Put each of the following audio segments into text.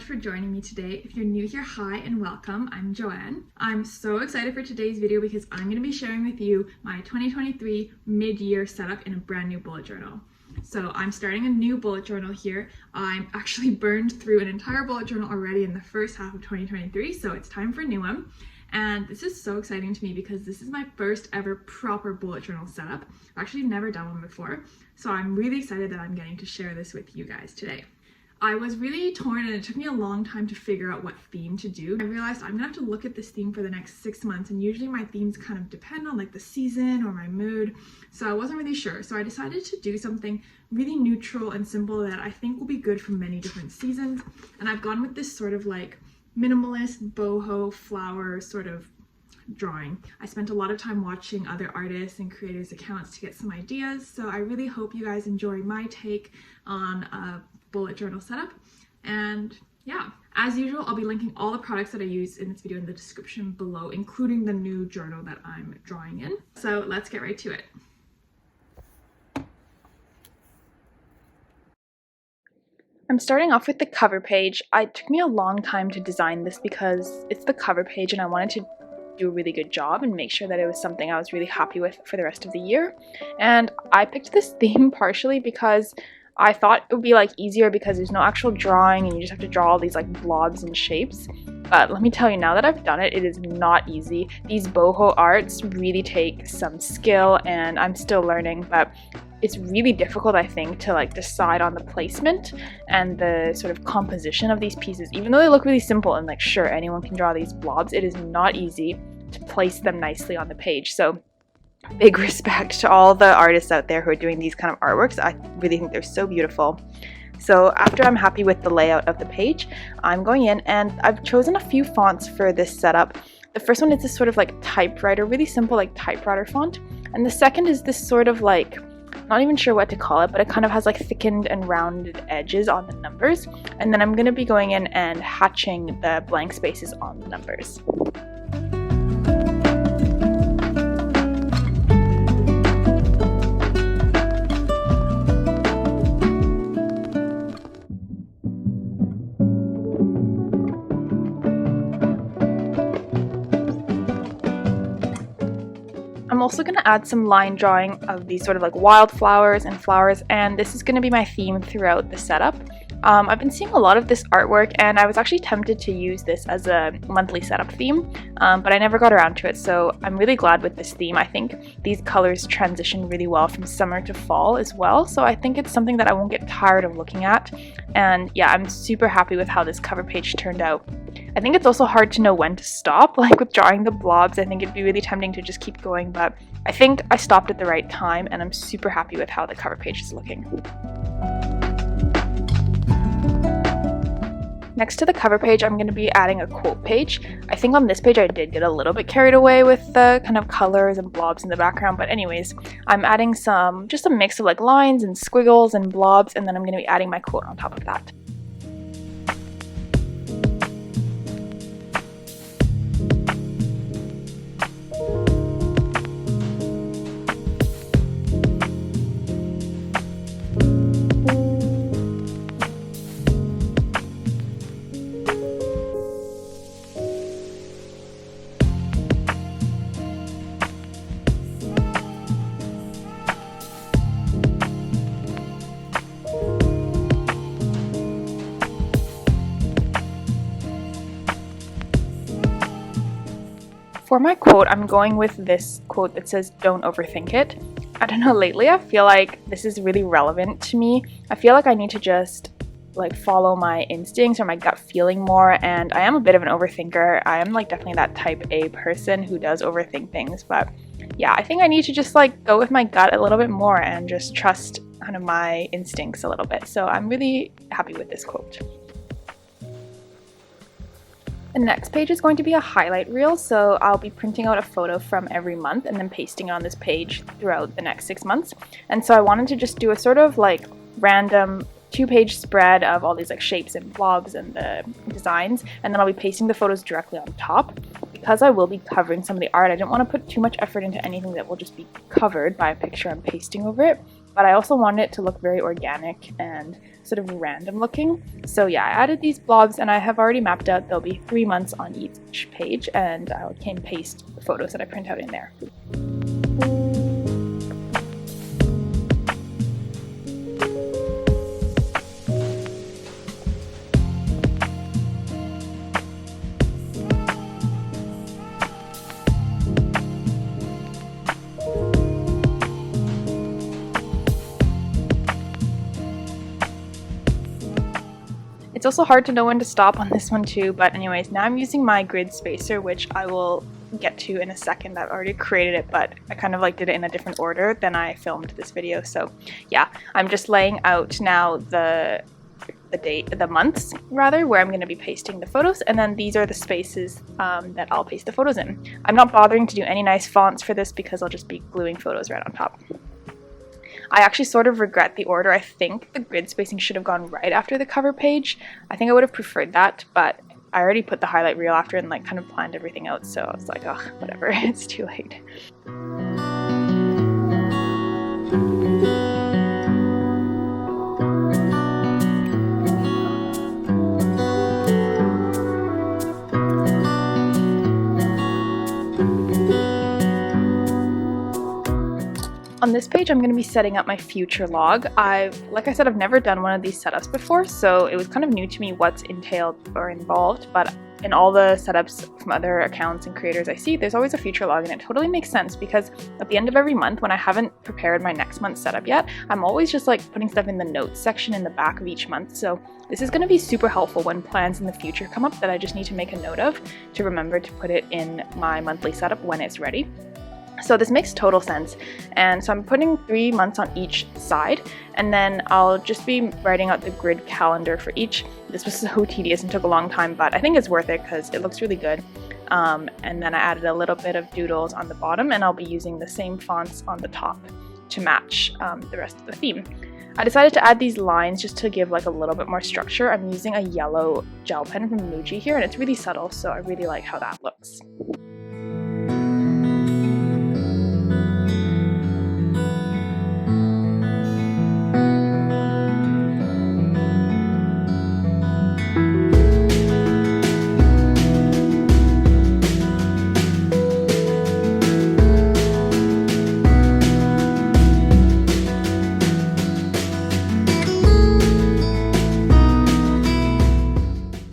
much for joining me today. If you're new here, hi and welcome. I'm Joanne. I'm so excited for today's video because I'm going to be sharing with you my 2023 mid-year setup in a brand new bullet journal. So I'm starting a new bullet journal here. I'm actually burned through an entire bullet journal already in the first half of 2023, so it's time for a new one. And this is so exciting to me because this is my first ever proper bullet journal setup. I've actually never done one before, so I'm really excited that I'm getting to share this with you guys today. I was really torn and it took me a long time to figure out what theme to do. I realized I'm gonna have to look at this theme for the next 6 months, and usually my themes kind of depend on like the season or my mood, so I wasn't really sure. So I decided to do something really neutral and simple that I think will be good for many different seasons, and I've gone with this sort of like minimalist boho flower sort of drawing. I spent a lot of time watching other artists and creators' accounts to get some ideas, so I really hope you guys enjoy my take on a bullet journal setup. And yeah, as usual, I'll be linking all the products that I use in this video in the description below, including the new journal that I'm drawing in. So let's get right to it. I'm starting off with the cover page. It took me a long time to design this because it's the cover page and I wanted to do a really good job and make sure that it was something I was really happy with for the rest of the year. And I picked this theme partially because I thought it would be like easier because there's no actual drawing and you just have to draw all these like blobs and shapes. But let me tell you, now that I've done it, it is not easy. These boho arts really take some skill and I'm still learning, but it's really difficult, I think, to like decide on the placement and the sort of composition of these pieces. Even though they look really simple and like sure, anyone can draw these blobs, it is not easy to place them nicely on the page. So big respect to all the artists out there who are doing these kind of artworks. I really think they're so beautiful. So after I'm happy with the layout of the page, I'm going in and I've chosen a few fonts for this setup. The first one is this sort of like typewriter, really simple like typewriter font. And the second is this sort of like, not even sure what to call it, but it kind of has like thickened and rounded edges on the numbers. And then I'm going to be going in and hatching the blank spaces on the numbers. I'm also going to add some line drawing of these sort of like wildflowers and flowers, and this is going to be my theme throughout the setup. I've been seeing a lot of this artwork and I was actually tempted to use this as a monthly setup theme, but I never got around to it, so I'm really glad with this theme. I think these colors transition really well from summer to fall as well, so I think it's something that I won't get tired of looking at. And yeah, I'm super happy with how this cover page turned out. I think it's also hard to know when to stop. Like with drawing the blobs, I think it'd be really tempting to just keep going, but I think I stopped at the right time and I'm super happy with how the cover page is looking. Next to the cover page, I'm going to be adding a quote page. I think on this page I did get a little bit carried away with the kind of colors and blobs in the background, but anyways, I'm adding just a mix of like lines and squiggles and blobs, and then I'm going to be adding my quote on top of that. For my quote, I'm going with this quote that says, "Don't overthink it." I don't know, lately I feel like this is really relevant to me. I feel like I need to just like follow my instincts or my gut feeling more, and I am a bit of an overthinker. I am like definitely that type A person who does overthink things, but yeah, I think I need to just like go with my gut a little bit more and just trust kind of my instincts a little bit. So I'm really happy with this quote. The next page is going to be a highlight reel, so I'll be printing out a photo from every month and then pasting it on this page throughout the next 6 months. And so I wanted to just do a sort of like random 2-page spread of all these like shapes and blobs and the designs, and then I'll be pasting the photos directly on top. Because I will be covering some of the art, I didn't want to put too much effort into anything that will just be covered by a picture I'm pasting over it, but I also wanted it to look very organic and sort of random looking. So yeah, I added these blobs, and I have already mapped out there'll be 3 months on each page, and I can paste the photos that I print out in there. It's also hard to know when to stop on this one too, but anyways, now I'm using my grid spacer, which I will get to in a second. I've already created it, but I kind of like did it in a different order than I filmed this video. So yeah, I'm just laying out now the months rather, where I'm going to be pasting the photos, and then these are the spaces that I'll paste the photos in. I'm not bothering to do any nice fonts for this because I'll just be gluing photos right on top. I actually sort of regret the order. I think the grid spacing should have gone right after the cover page. I think I would have preferred that, but I already put the highlight reel after and like kind of planned everything out, so I was like, oh, whatever, it's too late. On this page, I'm going to be setting up my future log. Like I said, I've never done one of these setups before, so it was kind of new to me what's entailed or involved, but in all the setups from other accounts and creators I see, there's always a future log, and it totally makes sense because at the end of every month, when I haven't prepared my next month's setup yet, I'm always just like putting stuff in the notes section in the back of each month. So this is going to be super helpful when plans in the future come up that I just need to make a note of to remember to put it in my monthly setup when it's ready. So this makes total sense, and so I'm putting 3 months on each side, and then I'll just be writing out the grid calendar for each. This was so tedious and took a long time, but I think it's worth it because it looks really good. And then I added a little bit of doodles on the bottom, and I'll be using the same fonts on the top to match the rest of the theme. I decided to add these lines just to give like a little bit more structure. I'm using a yellow gel pen from Muji here, and it's really subtle, so I really like how that looks.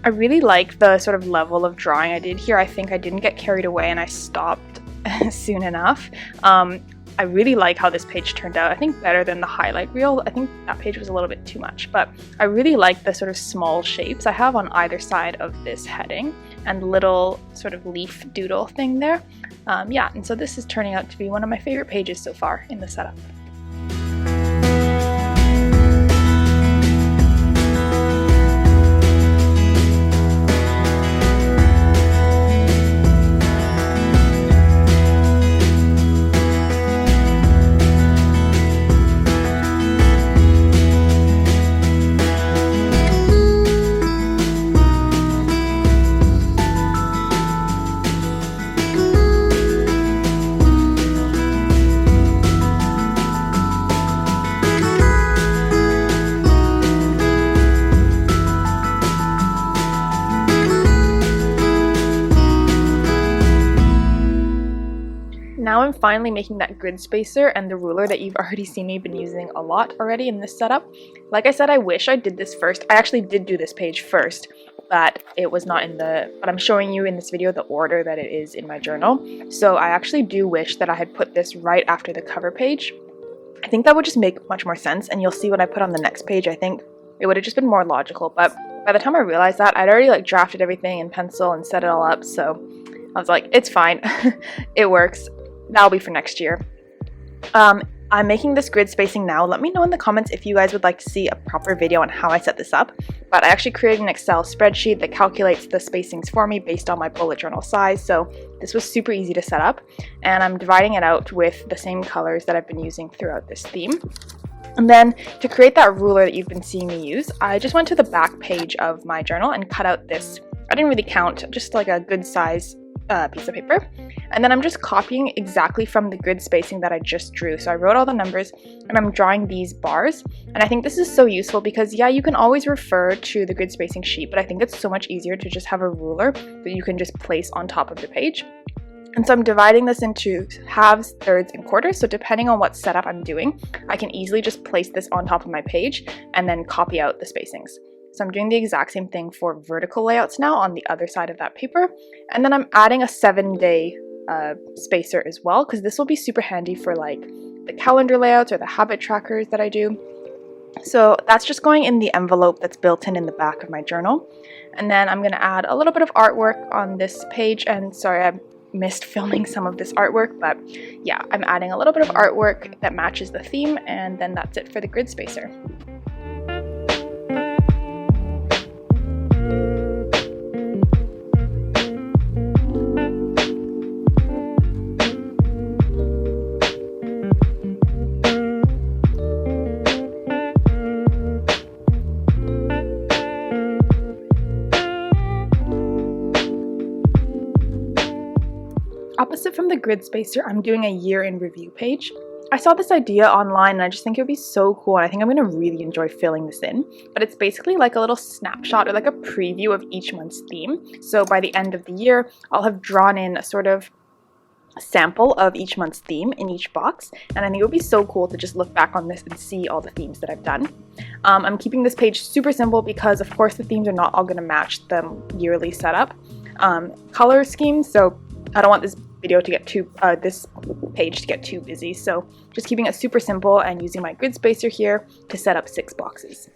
I really like the sort of level of drawing I did here. I think I didn't get carried away and I stopped soon enough. I really like how this page turned out. I think better than the highlight reel. I think that page was a little bit too much, but I really like the sort of small shapes I have on either side of this heading and little sort of leaf doodle thing there. Yeah, and so this is turning out to be one of my favorite pages so far in the setup. Now I'm finally making that grid spacer and the ruler that you've already seen me been using a lot already in this setup. Like I said, I wish I did this first. I actually did do this page first, but it was not in the, but I'm showing you in this video the order that it is in my journal. So I actually do wish that I had put this right after the cover page. I think that would just make much more sense, and you'll see what I put on the next page. I think it would have just been more logical, but by the time I realized that, I'd already like drafted everything in pencil and set it all up, so I was like, it's fine. It works. That'll be for next year. I'm making this grid spacing now. Let me know in the comments if you guys would like to see a proper video on how I set this up. But I actually created an Excel spreadsheet that calculates the spacings for me based on my bullet journal size. So this was super easy to set up. And I'm dividing it out with the same colors that I've been using throughout this theme. And then to create that ruler that you've been seeing me use, I just went to the back page of my journal and cut out this, I didn't really count, just like a good size piece of paper. And then I'm just copying exactly from the grid spacing that I just drew. So I wrote all the numbers and I'm drawing these bars. And I think this is so useful because yeah, you can always refer to the grid spacing sheet, but I think it's so much easier to just have a ruler that you can just place on top of the page. And so I'm dividing this into halves, thirds, and quarters. So depending on what setup I'm doing, I can easily just place this on top of my page and then copy out the spacings. So I'm doing the exact same thing for vertical layouts now on the other side of that paper. And then I'm adding a 7-day spacer as well, because this will be super handy for like the calendar layouts or the habit trackers that I do. So that's just going in the envelope that's built in the back of my journal. And then I'm going to add a little bit of artwork on this page. And sorry, I missed filming some of this artwork, but yeah, I'm adding a little bit of artwork that matches the theme, and then that's it for the grid spacer. Opposite from the grid spacer, I'm doing a year in review page. I saw this idea online and I just think it would be so cool, and I think I'm going to really enjoy filling this in. But it's basically like a little snapshot or like a preview of each month's theme. So by the end of the year, I'll have drawn in a sort of sample of each month's theme in each box, and I think it would be so cool to just look back on this and see all the themes that I've done. I'm keeping this page super simple because of course the themes are not all going to match the yearly setup color scheme, so I don't want this video to get this page to get too busy, so just keeping it super simple and using my grid spacer here to set up 6 boxes.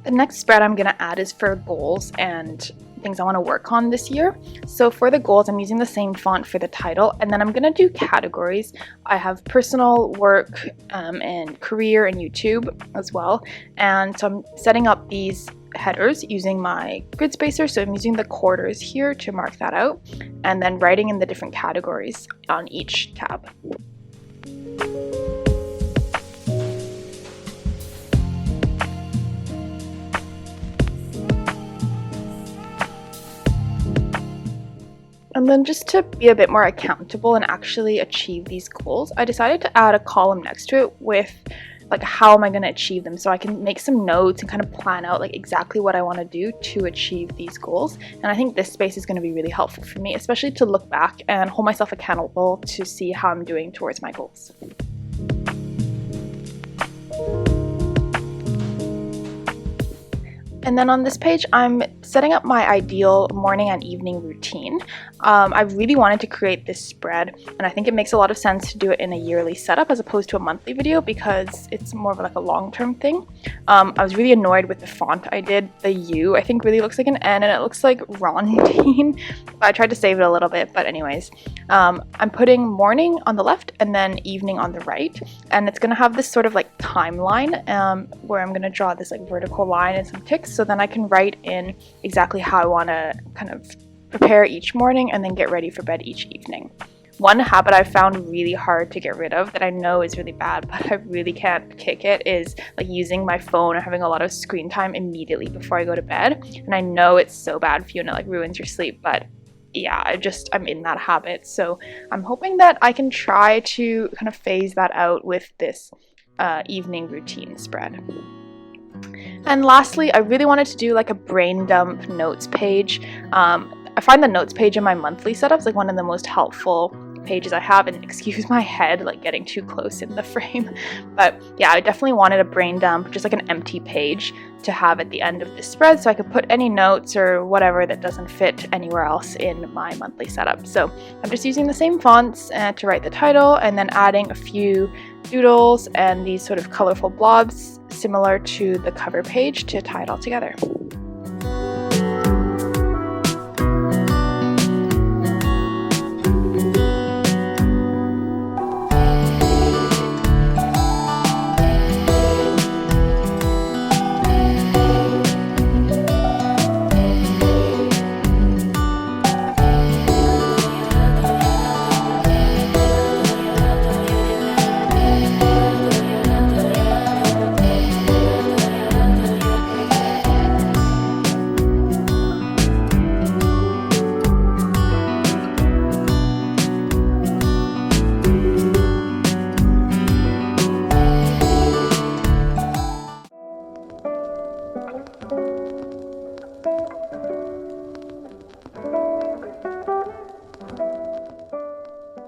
The next spread I'm going to add is for goals and things I want to work on this year. So for the goals, I'm using the same font for the title, and then I'm going to do categories. I have personal, work, and career, and YouTube as well. And so I'm setting up these headers using my grid spacer. So I'm using the quarters here to mark that out, and then writing in the different categories on each tab. And then just to be a bit more accountable and actually achieve these goals, I decided to add a column next to it with like how am I going to achieve them, so I can make some notes and kind of plan out like exactly what I want to do to achieve these goals. And I think this space is going to be really helpful for me, especially to look back and hold myself accountable to see how I'm doing towards my goals. And then on this page, I'm setting up my ideal morning and evening routine. I really wanted to create this spread, and I think it makes a lot of sense to do it in a yearly setup as opposed to a monthly video because it's more of like a long-term thing. I was really annoyed with the font I did. The U, I think, really looks like an N, and it looks like Rondine. I tried to save it a little bit, but anyways. I'm putting morning on the left and then evening on the right, and it's going to have this sort of like timeline where I'm going to draw this like vertical line and some ticks, so then I can write in exactly how I want to kind of prepare each morning and then get ready for bed each evening. One habit I've found really hard to get rid of that I know is really bad, but I really can't kick it, is like using my phone or having a lot of screen time immediately before I go to bed. And I know it's so bad for you and it like ruins your sleep, but yeah, I'm in that habit. So I'm hoping that I can try to kind of phase that out with this evening routine spread. And lastly, I really wanted to do like a brain dump notes page. I find the notes page in my monthly setups like one of the most helpful pages I have, and excuse my head like getting too close in the frame, but yeah, I definitely wanted a brain dump, just like an empty page to have at the end of this spread so I could put any notes or whatever that doesn't fit anywhere else in my monthly setup. So I'm just using the same fonts to write the title, and then adding a few doodles and these sort of colorful blobs similar to the cover page to tie it all together.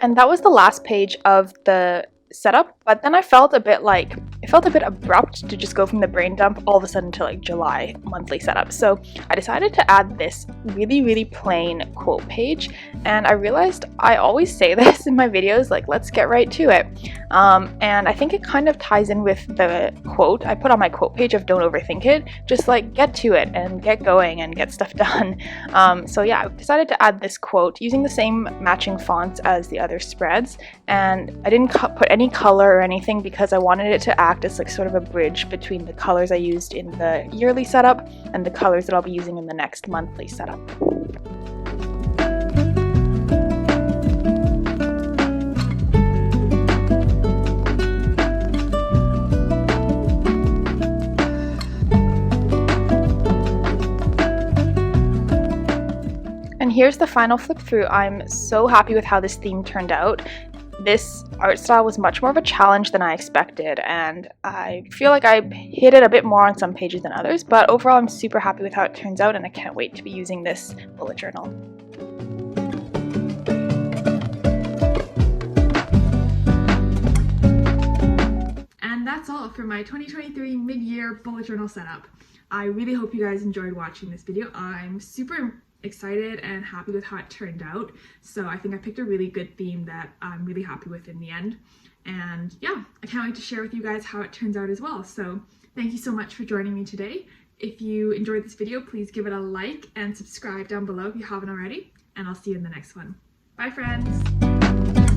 And that was the last page of the setup, but then I felt a bit like it felt a bit abrupt to just go from the brain dump all of a sudden to like July monthly setup. So I decided to add this really plain quote page, and I realized I always say this in my videos, like let's get right to it. And I think it kind of ties in with the quote I put on my quote page of don't overthink it, just like get to it and get going and get stuff done. So yeah, I decided to add this quote using the same matching fonts as the other spreads, and I didn't put any color or anything because I wanted it to act as like sort of a bridge between the colors I used in the yearly setup and the colors that I'll be using in the next monthly setup. And here's the final flip through. I'm so happy with how this theme turned out. This art style was much more of a challenge than I expected, and I feel like I hit it a bit more on some pages than others, but overall I'm super happy with how it turns out, and I can't wait to be using this bullet journal. And that's all for my 2023 mid-year bullet journal setup. I really hope you guys enjoyed watching this video. I'm super excited and happy with how it turned out. So I think I picked a really good theme that I'm really happy with in the end. And yeah, I can't wait to share with you guys how it turns out as well. So thank you so much for joining me today. If you enjoyed this video, please give it a like and subscribe down below if you haven't already. And I'll see you in the next one. Bye friends!